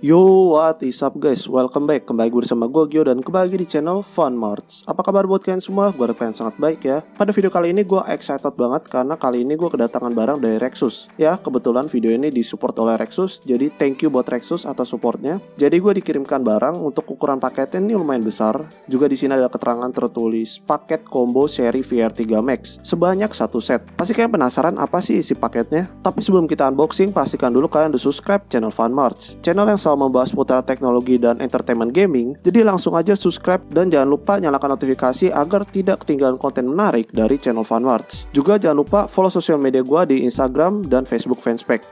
Yo, what is up guys? Welcome back. Kembali gue bersama gue Gio dan kembali lagi di channel Fun Marts. Apa kabar buat kalian semua? Gue harap kalian sangat baik ya. Pada video kali ini gue excited banget karena kali ini gue kedatangan barang dari Rexus. Ya, kebetulan video ini disupport oleh Rexus, jadi thank you buat Rexus atas supportnya. Jadi gue dikirimkan barang untuk ukuran paketnya ini lumayan besar. Juga di sini ada keterangan tertulis paket combo seri VR3 Max sebanyak satu set. Pasti kalian penasaran apa sih isi paketnya? Tapi sebelum kita unboxing, pastikan dulu kalian udah subscribe channel Fun Marts, channel yang selalu membahas putar teknologi dan entertainment gaming. Jadi langsung aja subscribe dan jangan lupa nyalakan notifikasi agar tidak ketinggalan konten menarik dari channel Fun Marts. Juga jangan lupa follow sosial media gue di Instagram dan Facebook Fanspage.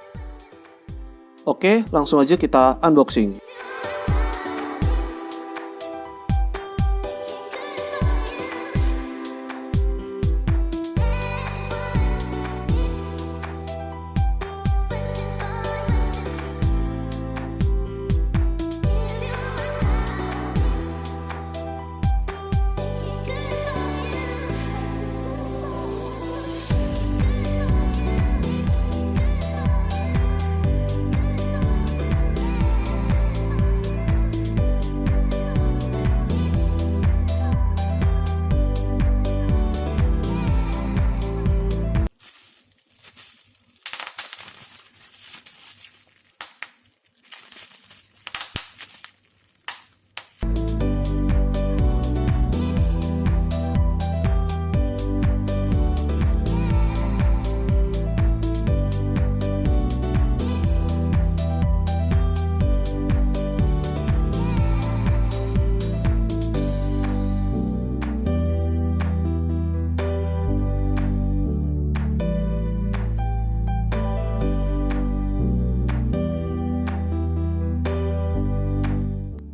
Oke, langsung aja kita unboxing.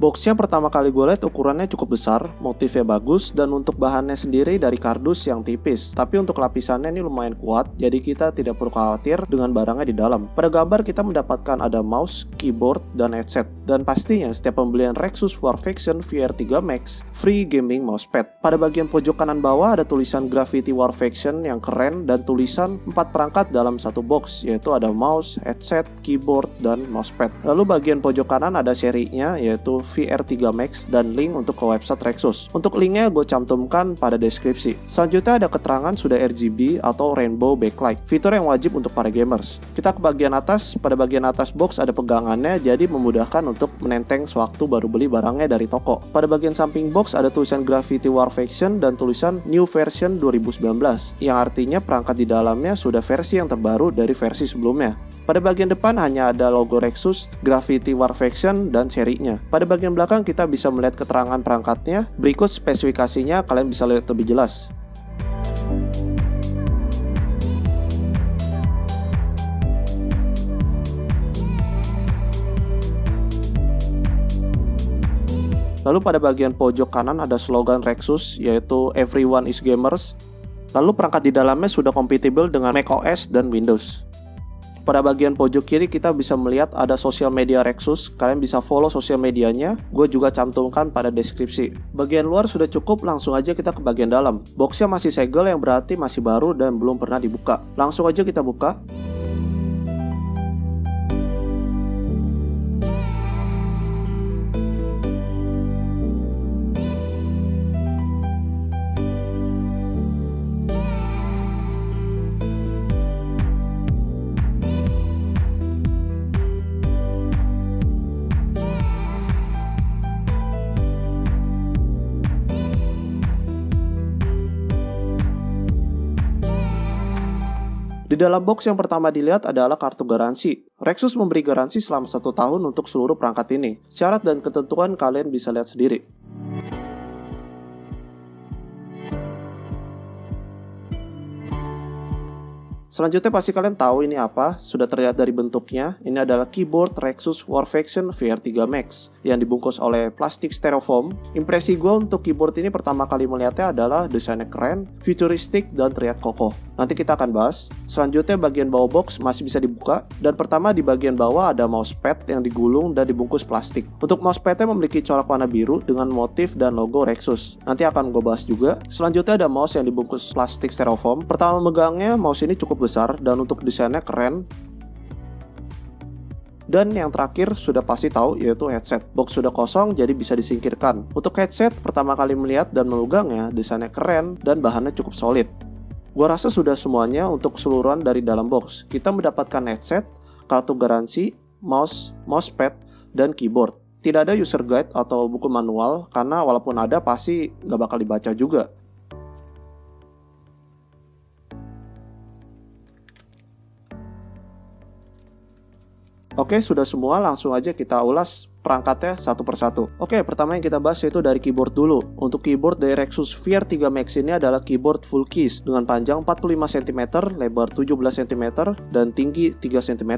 Boxnya pertama kali gue lihat ukurannya cukup besar, motifnya bagus, dan untuk bahannya sendiri dari kardus yang tipis. Tapi untuk lapisannya ini lumayan kuat, jadi kita tidak perlu khawatir dengan barangnya di dalam. Pada gambar kita mendapatkan ada mouse, keyboard, dan headset. Dan pastinya setiap pembelian Rexus Warfaction VR3 Max, free gaming mousepad. Pada bagian pojok kanan bawah ada tulisan Gravity Warfaction yang keren dan tulisan 4 perangkat dalam satu box, yaitu ada mouse, headset, keyboard, dan mousepad. Lalu bagian pojok kanan ada serinya, yaitu VR3 Max dan link untuk ke website Rexus. Untuk linknya gue cantumkan pada deskripsi. Selanjutnya ada keterangan sudah RGB atau rainbow backlight, fitur yang wajib untuk para gamers. Kita ke bagian atas. Pada bagian atas box ada pegangannya, jadi memudahkan untuk menenteng sewaktu baru beli barangnya dari toko. Pada bagian samping box ada tulisan Gravity Warfaction dan tulisan New Version 2019, yang artinya perangkat di dalamnya sudah versi yang terbaru dari versi sebelumnya. Pada bagian depan hanya ada logo Rexus, Gravity Warfaction, dan serinya. Pada bagian belakang kita bisa melihat keterangan perangkatnya. Berikut spesifikasinya, kalian bisa lihat lebih jelas. Lalu pada bagian pojok kanan ada slogan Rexus, yaitu Everyone is Gamers. Lalu perangkat di dalamnya sudah kompatibel dengan macOS dan Windows. Pada bagian pojok kiri kita bisa melihat ada sosial media Rexus. Kalian bisa follow sosial medianya, gue juga cantumkan pada deskripsi. Bagian luar sudah cukup, langsung aja kita ke bagian dalam. Boxnya masih segel, yang berarti masih baru dan belum pernah dibuka. Langsung aja kita buka. Di dalam box yang pertama dilihat adalah kartu garansi. Rexus memberi garansi selama 1 tahun untuk seluruh perangkat ini. Syarat dan ketentuan kalian bisa lihat sendiri. Selanjutnya pasti kalian tahu ini apa, sudah terlihat dari bentuknya. Ini adalah keyboard Rexus Warfaction VR3 Max yang dibungkus oleh plastik styrofoam. Impresi gue untuk keyboard ini pertama kali melihatnya adalah desainnya keren, futuristik, dan terlihat kokoh. Nanti kita akan bahas. Selanjutnya bagian bawah box masih bisa dibuka, dan pertama di bagian bawah ada mousepad yang digulung dan dibungkus plastik. Untuk mousepadnya memiliki corak warna biru dengan motif dan logo Rexus. Nanti akan gue bahas juga. Selanjutnya ada mouse yang dibungkus plastik styrofoam. Pertama megangnya mouse ini cukup besar dan untuk desainnya keren. Dan yang terakhir sudah pasti tahu, yaitu headset. Box sudah kosong jadi bisa disingkirkan. Untuk headset, pertama kali melihat dan memegangnya, desainnya keren dan bahannya cukup solid. Gua rasa sudah semuanya untuk keseluruhan dari dalam box. Kita mendapatkan headset, kartu garansi, mousepad, dan keyboard. Tidak ada user guide atau buku manual, karena walaupun ada pasti nggak bakal dibaca juga. Oke, sudah semua, langsung aja kita ulas perangkatnya satu persatu. Oke, pertama yang kita bahas yaitu dari keyboard dulu. Untuk keyboard dari Rexus VR 3 Max ini adalah keyboard full keys dengan panjang 45 cm, lebar 17 cm, dan tinggi 3 cm.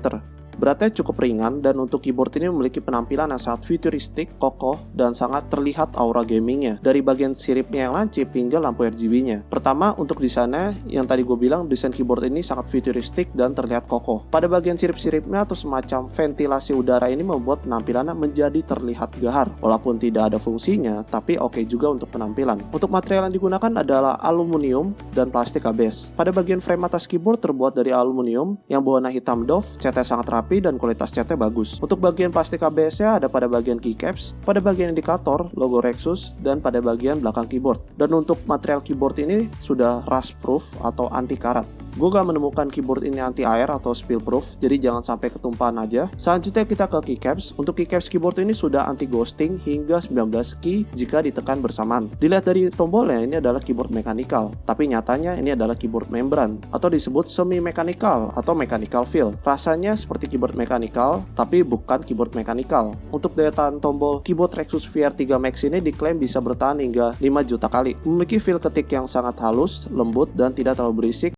Beratnya cukup ringan dan untuk keyboard ini memiliki penampilan yang sangat futuristik, kokoh, dan sangat terlihat aura gamingnya. Dari bagian siripnya yang lancip hingga lampu RGB-nya. Pertama, untuk desainnya yang tadi gue bilang, desain keyboard ini sangat futuristik dan terlihat kokoh. Pada bagian sirip-siripnya atau semacam ventilasi udara ini membuat penampilannya menjadi terlihat gahar. Walaupun tidak ada fungsinya, tapi oke juga untuk penampilan. Untuk material yang digunakan adalah aluminium dan plastik ABS. Pada bagian frame atas keyboard terbuat dari aluminium yang berwarna hitam doff, catnya sangat rapi dan kualitas catnya bagus. Untuk bagian plastik ABS-nya ada pada bagian keycaps, pada bagian indikator, logo Rexus, dan pada bagian belakang keyboard. Dan untuk material keyboard ini sudah rust proof atau anti karat. Gue gak menemukan keyboard ini anti air atau spill proof, jadi jangan sampai ketumpahan aja. Selanjutnya kita ke keycaps. Untuk keycaps keyboard ini sudah anti ghosting hingga 19 key jika ditekan bersamaan. Dilihat dari tombolnya, ini adalah keyboard mechanical, tapi nyatanya ini adalah keyboard membran atau disebut semi mechanical atau mechanical feel. Rasanya seperti keyboard mechanical, tapi bukan keyboard mechanical. Untuk daya tahan tombol keyboard Rexus VR 3 Max ini diklaim bisa bertahan hingga 5 juta kali. Memiliki feel ketik yang sangat halus, lembut, dan tidak terlalu berisik.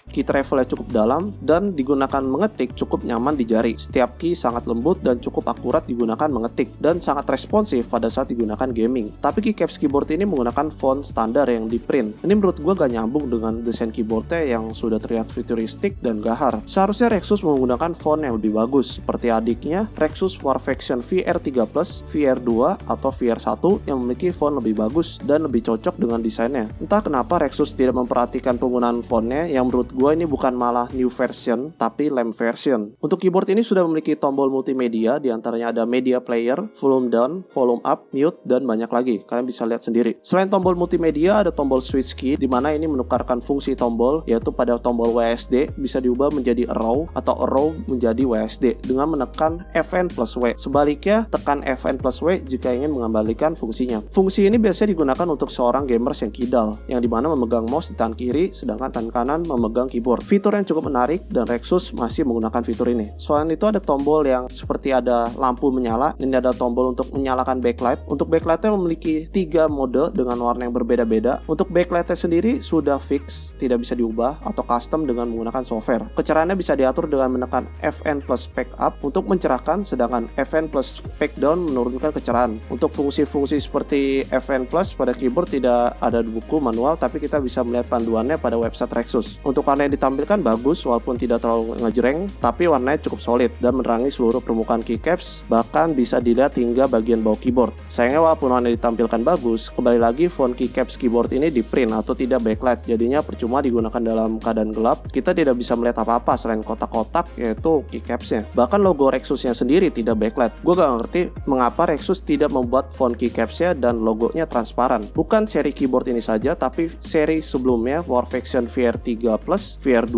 Key travelnya cukup dalam dan digunakan mengetik cukup nyaman di jari. Setiap key sangat lembut dan cukup akurat digunakan mengetik dan sangat responsif pada saat digunakan gaming. Tapi keycaps keyboard ini menggunakan font standar yang di print. Ini menurut gue gak nyambung dengan desain keyboardnya yang sudah terlihat futuristik dan gahar. Seharusnya Rexus menggunakan font yang lebih bagus seperti adiknya Rexus Warfaction VR3 Plus, VR2 atau VR1 yang memiliki font lebih bagus dan lebih cocok dengan desainnya. Entah kenapa Rexus tidak memperhatikan penggunaan fontnya yang menurut gue ini bukan malah new version tapi lamp version. Untuk keyboard ini sudah memiliki tombol multimedia, diantaranya ada media player, volume down, volume up, mute, dan banyak lagi. Kalian bisa lihat sendiri. Selain tombol multimedia ada tombol switch key, di mana ini menukarkan fungsi tombol, yaitu pada tombol WSD bisa diubah menjadi arrow atau arrow menjadi WSD dengan menekan Fn plus W. Sebaliknya tekan Fn plus W jika ingin mengembalikan fungsinya. Fungsi ini biasanya digunakan untuk seorang gamers yang kidal, yang dimana memegang mouse di tangan kiri sedangkan tangan kanan memegang keyboard. Fitur yang cukup menarik dan Rexus masih menggunakan fitur ini. Selain itu ada tombol yang seperti ada lampu menyala. Ini ada tombol untuk menyalakan backlight. Untuk backlightnya memiliki 3 mode dengan warna yang berbeda-beda. Untuk backlightnya sendiri sudah fix, tidak bisa diubah atau custom dengan menggunakan software. Kecerahannya bisa diatur dengan menekan Fn plus pack up untuk mencerahkan, sedangkan Fn plus pack down menurunkan kecerahan. Untuk fungsi-fungsi seperti Fn plus pada keyboard tidak ada di buku manual, tapi kita bisa melihat panduannya pada website Rexus. Untuk warna yang ditampilkan bagus walaupun tidak terlalu ngejreng, tapi warnanya cukup solid dan menerangi seluruh permukaan keycaps, bahkan bisa dilihat hingga bagian bawah keyboard. Sayangnya walaupun warna ditampilkan bagus, kembali lagi font keycaps keyboard ini di print atau tidak backlight, jadinya percuma digunakan dalam keadaan gelap. Kita tidak bisa melihat apa-apa selain kotak-kotak, yaitu keycapsnya. Bahkan logo Rexusnya sendiri tidak backlight. Gue gak ngerti mengapa Rexus tidak membuat font keycapsnya dan logonya transparan. Bukan seri keyboard ini saja, tapi seri sebelumnya Warfaction VR3 Plus, VR2,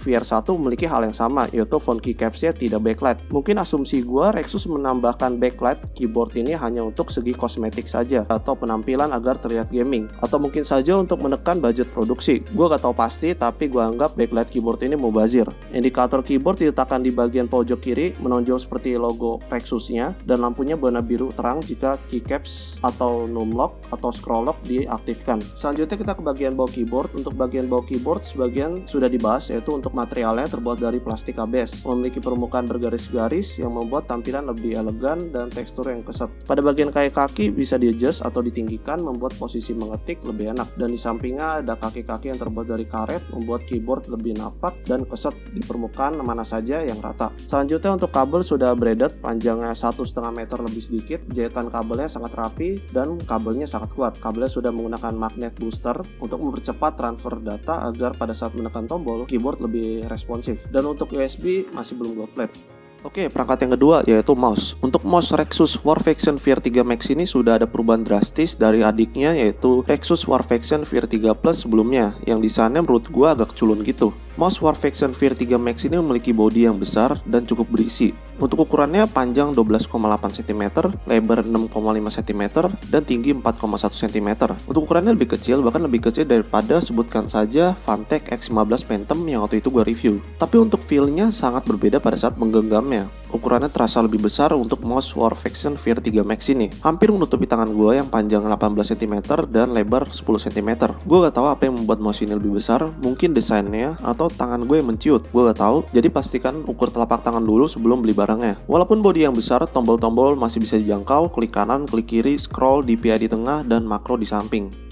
VR1 memiliki hal yang sama, yaitu font keycapsnya tidak backlight. Mungkin asumsi gue Rexus menambahkan backlight keyboard ini hanya untuk segi kosmetik saja atau penampilan agar terlihat gaming, atau mungkin saja untuk menekan budget produksi. Gue gak tahu pasti, tapi gue anggap backlight keyboard ini mubazir. Indikator keyboard diletakkan di bagian pojok kiri menonjol seperti logo Rexusnya dan lampunya berwarna biru terang jika keycaps atau numlock atau scroll lock diaktifkan. Selanjutnya kita ke bagian bawah keyboard. Untuk bagian bawah keyboard sebagian sudah dibahas, yaitu untuk materialnya terbuat dari plastik ABS, memiliki permukaan bergaris-garis yang membuat tampilan lebih elegan dan tekstur yang keset. Pada bagian kaki bisa di-adjust atau ditinggikan, membuat posisi mengetik lebih enak, dan di sampingnya ada kaki-kaki yang terbuat dari karet, membuat keyboard lebih napak dan keset di permukaan mana saja yang rata. Selanjutnya untuk kabel sudah braided, panjangnya 1,5 meter lebih sedikit, jahitan kabelnya sangat rapi dan kabelnya sangat kuat. Kabelnya sudah menggunakan magnet booster untuk mempercepat transfer data agar pada saat menekan menggunakan tombol, keyboard lebih responsif. Dan untuk USB masih belum gold plate. Oke, perangkat yang kedua yaitu mouse. Untuk mouse Rexus Warfaction VR3 Max ini sudah ada perubahan drastis dari adiknya yaitu Rexus Warfaction VR3 Plus sebelumnya, yang desainnya menurut gua agak culun gitu. Mouse Warfaction VR3 Max ini memiliki bodi yang besar dan cukup berisi. Untuk ukurannya panjang 12,8 cm, lebar 6,5 cm, dan tinggi 4,1 cm. Untuk ukurannya lebih kecil, bahkan lebih kecil daripada sebutkan saja Fantech X15 Phantom yang waktu itu gue review. Tapi untuk feel-nya sangat berbeda pada saat menggenggamnya. Ukurannya terasa lebih besar untuk mouse Warfaction VR3 Max ini. Hampir menutupi tangan gue yang panjang 18 cm dan lebar 10 cm. Gue gak tahu apa yang membuat mouse ini lebih besar, mungkin desainnya atau tangan gue yang menciut. Gue gak tahu, jadi pastikan ukur telapak tangan dulu sebelum beli barangnya. Walaupun bodi yang besar, tombol-tombol masih bisa dijangkau, klik kanan, klik kiri, scroll, DPI di tengah, dan makro di samping.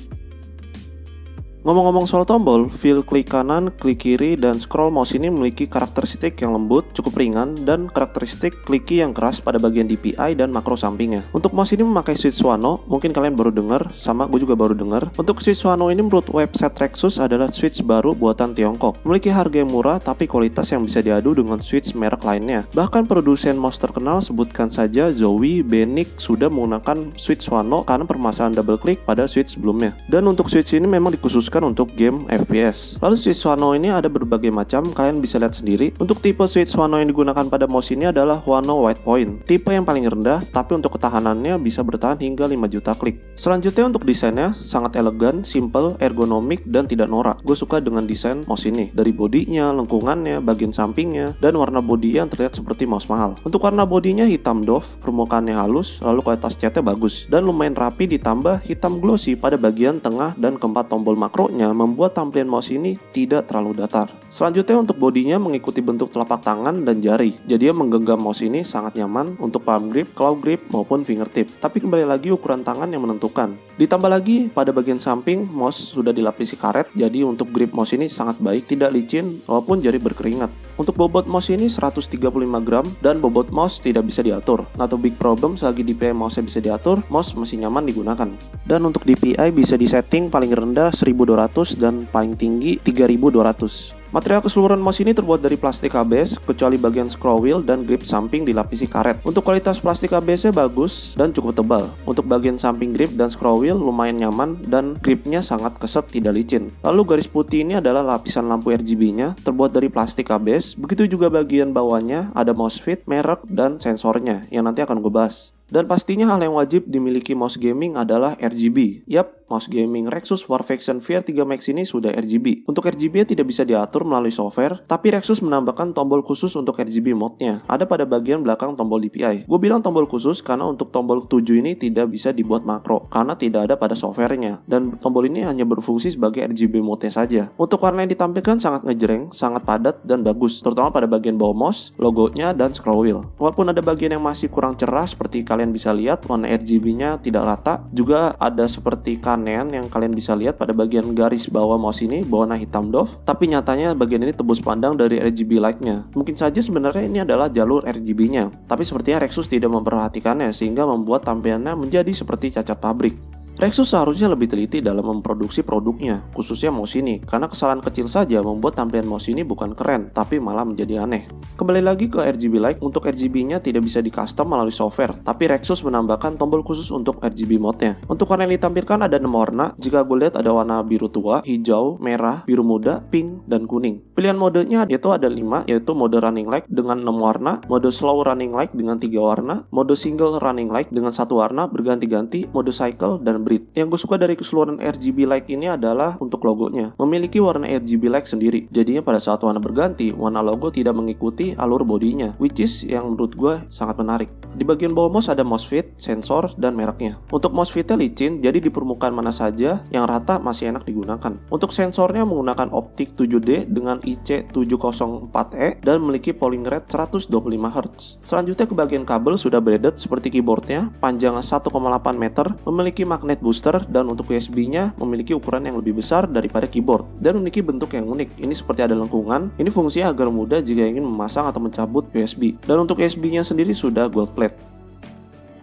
Ngomong-ngomong soal tombol, feel klik kanan, klik kiri, dan scroll mouse ini memiliki karakteristik yang lembut, cukup ringan, dan karakteristik kliki yang keras pada bagian DPI dan makro sampingnya. Untuk mouse ini memakai switch Wano, mungkin kalian baru dengar, sama gue juga baru dengar. Untuk switch Wano ini menurut website Rexus adalah switch baru buatan Tiongkok. Memiliki harga yang murah, tapi kualitas yang bisa diadu dengan switch merek lainnya. Bahkan produsen mouse terkenal, sebutkan saja Zowie, Benix, sudah menggunakan switch Wano karena permasalahan double click pada switch sebelumnya. Dan untuk switch ini memang dikhususkan untuk game FPS. Lalu switch Wano ini ada berbagai macam, kalian bisa lihat sendiri. Untuk tipe switch Wano yang digunakan pada mouse ini adalah Wano White Point, tipe yang paling rendah, tapi untuk ketahanannya bisa bertahan hingga 5 juta klik. Selanjutnya untuk desainnya sangat elegan, simple, ergonomik, dan tidak norak. Gue suka dengan desain mouse ini, dari bodinya, lengkungannya, bagian sampingnya, dan warna bodi yang terlihat seperti mouse mahal. Untuk warna bodinya hitam doff, permukaannya halus, lalu kualitas catnya bagus, dan lumayan rapi ditambah hitam glossy pada bagian tengah dan keempat tombol makro membuat tampilan mouse ini tidak terlalu datar. Selanjutnya untuk bodinya mengikuti bentuk telapak tangan dan jari. Jadi menggenggam mouse ini sangat nyaman untuk palm grip, claw grip maupun fingertip. Tapi kembali lagi ukuran tangan yang menentukan. Ditambah lagi pada bagian samping mouse sudah dilapisi karet. Jadi untuk grip mouse ini sangat baik, tidak licin walaupun jari berkeringat. Untuk bobot mouse ini 135 gram dan bobot mouse tidak bisa diatur. Not a big problem selagi DPI mouse bisa diatur, mouse masih nyaman digunakan. Dan untuk DPI bisa disetting paling rendah 1200 dan paling tinggi 3200. Material keseluruhan mouse ini terbuat dari plastik ABS, kecuali bagian scroll wheel dan grip samping dilapisi karet. Untuk kualitas plastik ABS-nya bagus dan cukup tebal. Untuk bagian samping grip dan scroll wheel lumayan nyaman dan gripnya sangat keset, tidak licin. Lalu garis putih ini adalah lapisan lampu RGB-nya, terbuat dari plastik ABS. Begitu juga bagian bawahnya ada mouse fit, merek, dan sensornya yang nanti akan gue bahas. Dan pastinya hal yang wajib dimiliki mouse gaming adalah RGB. Yap, mouse gaming Rexus Warfaction VR3 Max ini sudah RGB. Untuk RGB tidak bisa diatur melalui software, tapi Rexus menambahkan tombol khusus untuk RGB mode-nya. Ada pada bagian belakang tombol DPI. Gue bilang tombol khusus karena untuk tombol 7 ini tidak bisa dibuat makro, karena tidak ada pada softwarenya. Dan tombol ini hanya berfungsi sebagai RGB mode-nya saja. Untuk warna yang ditampilkan sangat ngejreng, sangat padat, dan bagus, terutama pada bagian bawah mouse, logonya, dan scroll wheel. Walaupun ada bagian yang masih kurang cerah seperti kalian bisa lihat warna RGB-nya tidak rata, juga ada seperti kanean yang kalian bisa lihat pada bagian garis bawah mouse ini berwarna hitam doff, tapi nyatanya bagian ini tembus pandang dari RGB light-nya. Mungkin saja sebenarnya ini adalah jalur RGB-nya, tapi sepertinya Rexus tidak memperhatikannya sehingga membuat tampilannya menjadi seperti cacat pabrik. Rexus seharusnya lebih teliti dalam memproduksi produknya, khususnya mouse ini, karena kesalahan kecil saja membuat tampilan mouse ini bukan keren, tapi malah menjadi aneh. Kembali lagi ke RGB Light, untuk RGB-nya tidak bisa di-custom melalui software, tapi Rexus menambahkan tombol khusus untuk RGB mode-nya. Untuk warna yang ditampilkan ada 6 warna, jika gue lihat ada warna biru tua, hijau, merah, biru muda, pink, dan kuning. Pilihan modenya yaitu ada 5, yaitu mode running light dengan 6 warna, mode slow running light dengan 3 warna, mode single running light dengan 1 warna berganti-ganti, mode cycle, dan breed. Yang gue suka dari keseluruhan RGB light ini adalah untuk logonya. Memiliki warna RGB light sendiri. Jadinya pada saat warna berganti, warna logo tidak mengikuti alur bodinya, which is yang menurut gue sangat menarik. Di bagian bawah mouse ada mouse fit, sensor, dan mereknya. Untuk mouse fitnya licin, jadi di permukaan mana saja yang rata masih enak digunakan. Untuk sensornya menggunakan optik 7D dengan IC704E dan memiliki polling rate 125 Hz. Selanjutnya ke bagian kabel sudah braided seperti keyboardnya, panjang 1,8 meter, memiliki magnet booster, dan untuk USB-nya memiliki ukuran yang lebih besar daripada keyboard dan memiliki bentuk yang unik. Ini seperti ada lengkungan. Ini fungsinya agar mudah jika ingin memasang atau mencabut USB. Dan untuk USB-nya sendiri sudah gold plate.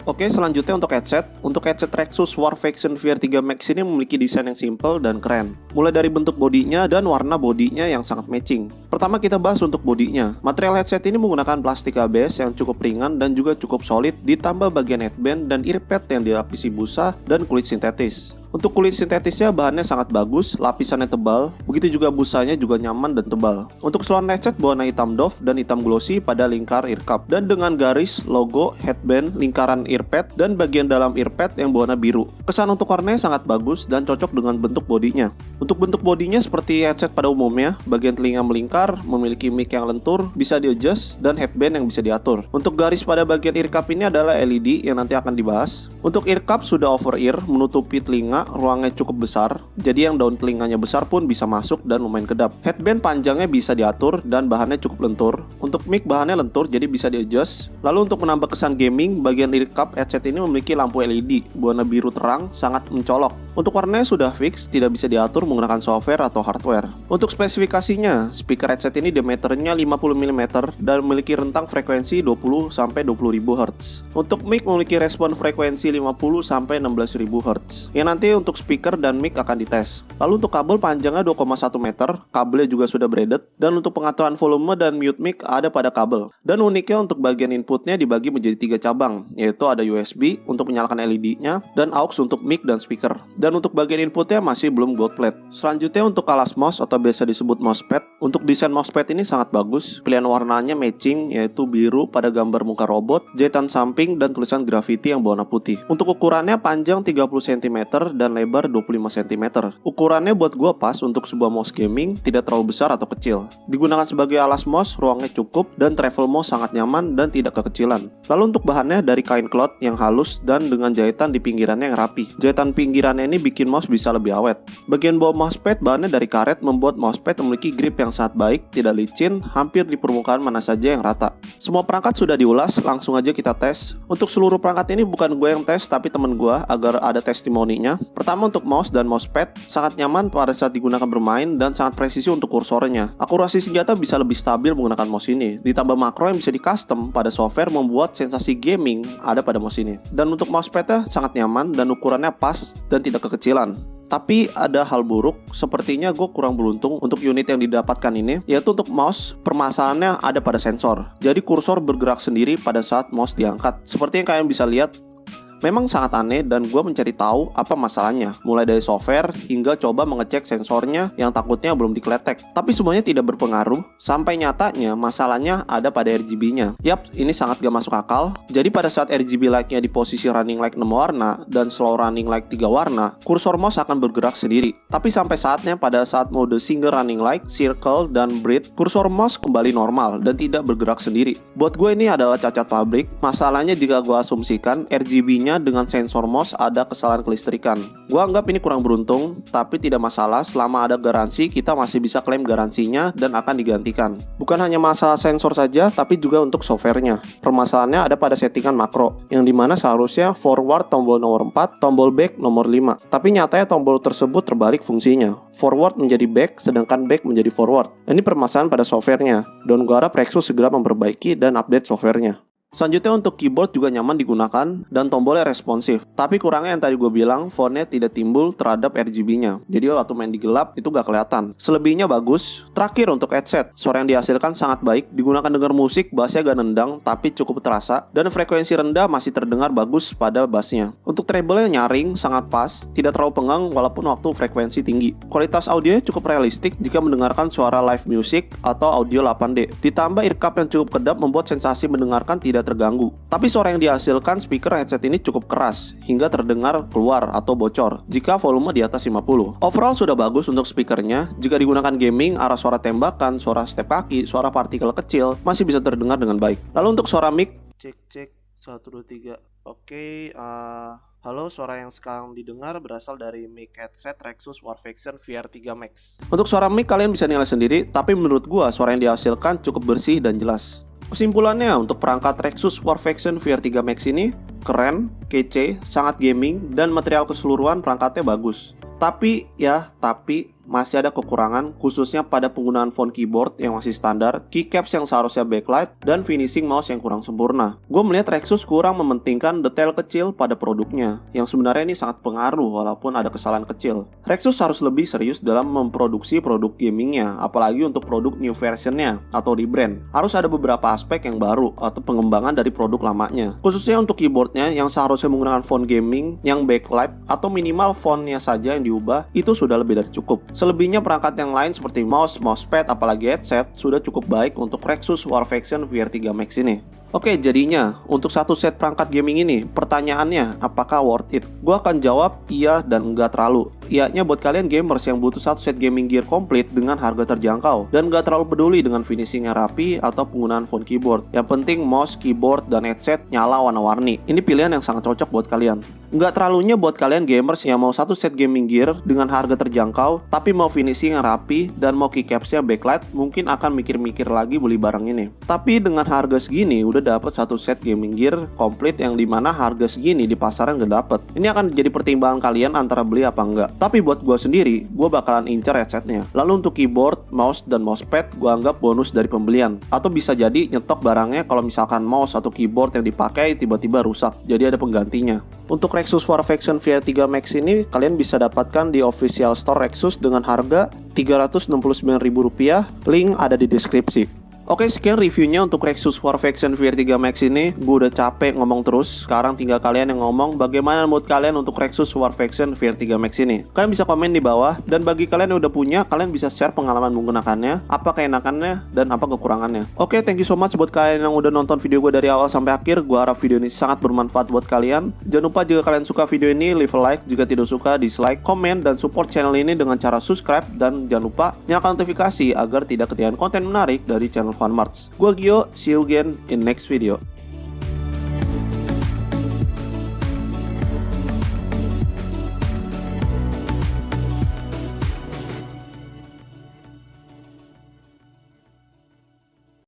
Oke, selanjutnya untuk headset. Untuk headset Rexus War Faction VR3 Max ini memiliki desain yang simple dan keren. Mulai dari bentuk bodinya dan warna bodinya yang sangat matching. Pertama kita bahas untuk bodinya. Material headset ini menggunakan plastik ABS yang cukup ringan dan juga cukup solid, ditambah bagian headband dan earpad yang dilapisi busa dan kulit sintetis. Untuk kulit sintetisnya bahannya sangat bagus, lapisannya tebal, begitu juga busanya juga nyaman dan tebal. Untuk seluruh headset berwarna hitam doff dan hitam glossy pada lingkar ear cup, dan dengan garis, logo, headband, lingkaran earpad, dan bagian dalam earpad yang berwarna biru. Kesan untuk warnanya sangat bagus dan cocok dengan bentuk bodinya. Untuk bentuk bodinya seperti headset pada umumnya, bagian telinga melingkar, memiliki mic yang lentur, bisa di-adjust, dan headband yang bisa diatur. Untuk garis pada bagian ear cup ini adalah LED yang nanti akan dibahas. Untuk ear cup sudah over ear, menutupi telinga, ruangnya cukup besar, jadi yang daun telinganya besar pun bisa masuk dan lumayan kedap. Headband panjangnya bisa diatur dan bahannya cukup lentur. Untuk mic bahannya lentur jadi bisa di-adjust. Lalu untuk menambah kesan gaming, bagian ear cup headset ini memiliki lampu LED berwarna biru terang, sangat mencolok. Untuk warnanya sudah fix, tidak bisa diatur menggunakan software atau hardware. Untuk spesifikasinya, speaker headset ini diameternya 50 mm dan memiliki rentang frekuensi 20-20.000 Hz. Untuk mic memiliki respon frekuensi 50-16.000 Hz. Yang nanti untuk speaker dan mic akan dites. Lalu untuk kabel panjangnya 2,1 meter, kabelnya juga sudah braided, dan untuk pengaturan volume dan mute mic ada pada kabel. Dan uniknya untuk bagian inputnya dibagi menjadi 3 cabang, yaitu ada USB untuk menyalakan LED-nya, dan aux untuk mic dan speaker. Dan untuk bagian inputnya masih belum gold plate. Selanjutnya untuk alas mouse atau biasa disebut mousepad. Untuk desain mousepad ini sangat bagus. Pilihan warnanya matching, yaitu biru pada gambar muka robot, jahitan samping, dan tulisan graffiti yang berwarna putih. Untuk ukurannya panjang 30 cm dan lebar 25 cm. Ukurannya buat gua pas untuk sebuah mouse gaming, tidak terlalu besar atau kecil. Digunakan sebagai alas mouse, ruangnya cukup, dan travel mouse sangat nyaman dan tidak kekecilan. Lalu untuk bahannya dari kain cloth yang halus dan dengan jahitan di pinggirannya yang rapi. Jahitan pinggirannya ini bikin mouse bisa lebih awet. Bagian bawah mousepad bahannya dari karet membuat mousepad memiliki grip yang sangat baik, tidak licin, hampir di permukaan mana saja yang rata. Semua perangkat sudah diulas, langsung aja kita tes. Untuk seluruh perangkat ini bukan gue yang tes, tapi temen gue agar ada testimoninya. Pertama untuk mouse dan mousepad, sangat nyaman pada saat digunakan bermain dan sangat presisi untuk kursornya. Akurasi senjata bisa lebih stabil menggunakan mouse ini. Ditambah makro yang bisa di custom pada software membuat sensasi gaming ada pada mouse ini. Dan untuk mousepadnya sangat nyaman dan ukurannya pas dan tidak kekecilan. Tapi ada hal buruk, sepertinya gue kurang beruntung untuk unit yang didapatkan ini, yaitu untuk mouse, permasalahannya ada pada sensor. Jadi kursor bergerak sendiri pada saat mouse diangkat. Seperti yang kalian bisa lihat, memang sangat aneh dan gue mencari tahu apa masalahnya. Mulai dari software hingga coba mengecek sensornya yang takutnya belum dikeletek. Tapi semuanya tidak berpengaruh, sampai nyatanya masalahnya ada pada RGB-nya. Yap, ini sangat gak masuk akal. Jadi pada saat RGB light-nya di posisi running light 6 warna dan slow running light 3 warna, kursor mouse akan bergerak sendiri. Tapi sampai saatnya pada saat mode single running light, circle, dan breathe, kursor mouse kembali normal dan tidak bergerak sendiri. Buat gue ini adalah cacat pabrik. Masalahnya jika gue asumsikan RGB-nya dengan sensor mouse ada kesalahan kelistrikan. Gua anggap ini kurang beruntung, tapi tidak masalah, selama ada garansi kita masih bisa klaim garansinya dan akan digantikan. Bukan hanya masalah sensor saja, tapi juga untuk softwarenya. Permasalahannya ada pada settingan makro, yang dimana seharusnya forward tombol nomor 4, tombol back nomor 5. Tapi nyatanya tombol tersebut terbalik fungsinya. Forward menjadi back, sedangkan back menjadi forward. Ini permasalahan pada softwarenya, dan gua harap Rexus segera memperbaiki dan update softwarenya. Selanjutnya untuk keyboard juga nyaman digunakan dan tombolnya responsif. Tapi kurangnya yang tadi gue bilang, fontnya tidak timbul terhadap RGB-nya. Jadi waktu main di gelap itu gak kelihatan. Selebihnya bagus. Terakhir untuk headset, suara yang dihasilkan sangat baik. Digunakan dengar musik, bassnya gak nendang tapi cukup terasa. Dan frekuensi rendah masih terdengar bagus pada bassnya. Untuk treble-nya nyaring, sangat pas, tidak terlalu pengang walaupun waktu frekuensi tinggi. Kualitas audionya cukup realistik jika mendengarkan suara live music atau audio 8D. Ditambah ear cup yang cukup kedap membuat sensasi mendengarkan tidak terganggu. Tapi suara yang dihasilkan speaker headset ini cukup keras hingga terdengar keluar atau bocor jika volume di atas 50. Overall sudah bagus untuk speakernya. Jika digunakan gaming, arah suara tembakan, suara step kaki, suara partikel kecil masih bisa terdengar dengan baik. Lalu untuk suara mic, cek 1 2 3. Oke, halo, suara yang sekarang didengar berasal dari mic headset Rexus War Faction VR3 Max. Untuk suara mic kalian bisa nilai sendiri, tapi menurut gua suara yang dihasilkan cukup bersih dan jelas. Kesimpulannya, untuk perangkat Rexus War Faction VR3 Max ini keren, kece, sangat gaming, dan material keseluruhan perangkatnya bagus. Tapi masih ada kekurangan, khususnya pada penggunaan font keyboard yang masih standar, keycaps yang seharusnya backlight, dan finishing mouse yang kurang sempurna. Gue melihat Rexus kurang mementingkan detail kecil pada produknya, yang sebenarnya ini sangat pengaruh walaupun ada kesalahan kecil. Rexus harus lebih serius dalam memproduksi produk gamingnya, apalagi untuk produk new versionnya atau rebrand. Harus ada beberapa aspek yang baru atau pengembangan dari produk lamanya. Khususnya untuk keyboardnya yang seharusnya menggunakan font gaming yang backlight atau minimal fontnya saja yang diubah, itu sudah lebih dari cukup. Selebihnya perangkat yang lain seperti mouse, mousepad, apalagi headset sudah cukup baik untuk Rexus Warfaction VR3 Max ini. Oke, jadinya untuk satu set perangkat gaming ini, pertanyaannya apakah worth it? Gue akan jawab iya dan enggak terlalu. Iyanya buat kalian gamers yang butuh satu set gaming gear komplit dengan harga terjangkau dan enggak terlalu peduli dengan finishing yang rapi atau penggunaan font keyboard. Yang penting mouse, keyboard, dan headset nyala warna-warni. Ini pilihan yang sangat cocok buat kalian. Enggak terlalunya buat kalian gamers yang mau satu set gaming gear dengan harga terjangkau tapi mau finishing yang rapi dan mau keycapsnya backlight, mungkin akan mikir-mikir lagi beli barang ini. Tapi dengan harga segini udah dapat satu set gaming gear komplit yang dimana harga segini di pasaran gak dapet. Ini akan jadi pertimbangan kalian antara beli apa enggak. Tapi buat gue sendiri, gue bakalan incer headsetnya. Lalu untuk keyboard, mouse, dan mousepad gue anggap bonus dari pembelian. Atau bisa jadi nyetok barangnya kalau misalkan mouse atau keyboard yang dipakai tiba-tiba rusak, jadi ada penggantinya. Untuk Rexus Warfaction VR3 Max ini kalian bisa dapatkan di official store Rexus dengan harga Rp369.000. Link ada di deskripsi. Oke, sekian reviewnya untuk Rexus Warfaction VR3 Max ini. Gue udah capek ngomong terus. Sekarang tinggal kalian yang ngomong bagaimana menurut kalian untuk Rexus Warfaction VR3 Max ini. Kalian bisa komen di bawah. Dan bagi kalian yang udah punya, kalian bisa share pengalaman menggunakannya, apa keenakannya, dan apa kekurangannya. Oke, thank you so much buat kalian yang udah nonton video gue dari awal sampai akhir. Gue harap video ini sangat bermanfaat buat kalian. Jangan lupa jika kalian suka video ini, leave a like. Jika tidak suka, dislike, komen, dan support channel ini dengan cara subscribe. Dan jangan lupa nyalakan notifikasi agar tidak ketinggalan konten menarik dari channel Funmarts. Gua Gio, see you again in next video.